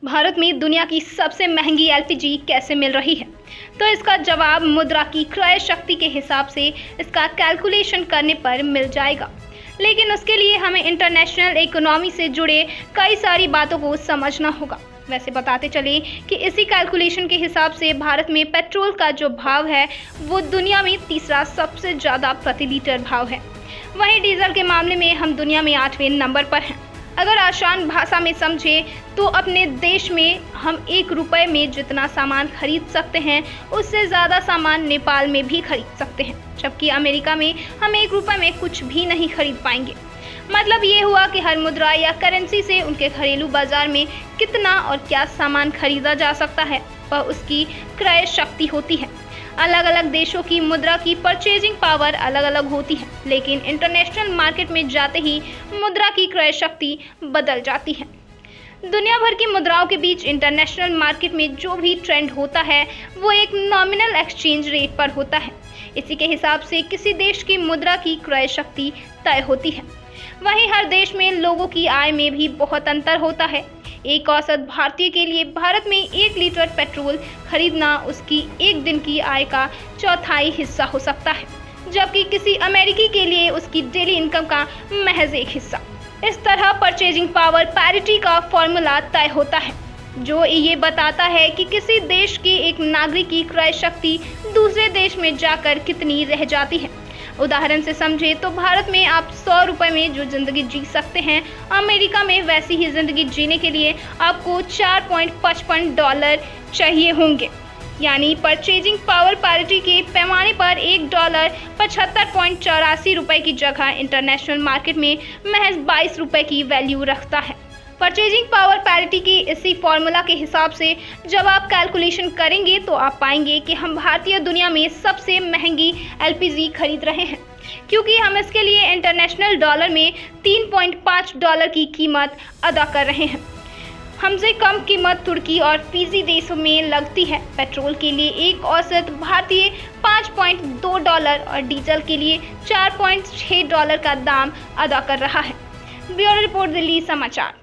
भारत में दुनिया की सबसे महंगी एलपीजी कैसे मिल रही है? तो इसका जवाब मुद्रा की क्रय शक्ति के हिसाब से इसका कैलकुलेशन करने पर मिल जाएगा। लेकिन उसके लिए हमें इंटरनेशनल इकोनॉमी से जुड़े कई सारी बातों को समझना होगा। वैसे बताते चले कि इसी कैलकुलेशन के हिसाब से भारत में पेट्रोल का जो भाव है वो दुनिया में तीसरा सबसे ज़्यादा प्रति लीटर भाव है। वहीं डीजल के मामले में हम दुनिया में 8वें नंबर पर हैं। अगर आसान भाषा में समझे तो अपने देश में हम 1 रुपये में जितना सामान खरीद सकते हैं उससे ज़्यादा सामान नेपाल में भी खरीद सकते हैं, जबकि अमेरिका में हम 1 रुपये में कुछ भी नहीं खरीद पाएंगे। मतलब ये हुआ कि हर मुद्रा या करेंसी से उनके घरेलू बाजार में कितना और क्या सामान खरीदा जा सकता है वह उसकी क्रय शक्ति होती है। अलग अलग देशों की मुद्रा की परचेजिंग पावर अलग अलग होती है, लेकिन इंटरनेशनल मार्केट में जाते ही मुद्रा की क्रय शक्ति बदल जाती है। दुनिया भर की मुद्राओं के बीच इंटरनेशनल मार्केट में जो भी ट्रेंड होता है वो एक नॉमिनल एक्सचेंज रेट पर होता है। इसी के हिसाब से किसी देश की मुद्रा की क्रय शक्ति तय होती है। वहीं हर देश में लोगों की आय में भी बहुत अंतर होता है। एक औसत भारतीय के लिए भारत में 1 लीटर पेट्रोल खरीदना उसकी एक दिन की आय का चौथाई हिस्सा हो सकता है, जबकि किसी अमेरिकी के लिए उसकी डेली इनकम का महज 1 हिस्सा। इस तरह परचेजिंग पावर पैरिटी का फॉर्मूला तय होता है, जो ये बताता है कि किसी देश के एक नागरिक की क्रय शक्ति दूसरे देश में जाकर कितनी रह जाती है। उदाहरण से समझे तो भारत में आप 100 रुपये में जो जिंदगी जी सकते हैं, अमेरिका में वैसी ही जिंदगी जीने के लिए आपको $4.55 चाहिए होंगे। यानी परचेजिंग पावर पैरिटी के पैमाने पर $1 75.84 रुपये की जगह इंटरनेशनल मार्केट में महज 22 रुपये की वैल्यू रखता है। परचेजिंग पावर पैरिटी के इसी फॉर्मूला के हिसाब से जब आप कैलकुलेशन करेंगे तो आप पाएंगे कि हम भारतीय दुनिया में सबसे महंगी एलपीजी खरीद रहे हैं, क्योंकि हम इसके लिए इंटरनेशनल डॉलर में $3.5 की कीमत अदा कर रहे हैं। हमसे कम कीमत तुर्की और फिजी देशों में लगती है। पेट्रोल के लिए एक औसत भारतीय $5.2 और डीजल के लिए $4.6 का दाम अदा कर रहा है। ब्यूरो रिपोर्ट, दिल्ली समाचार।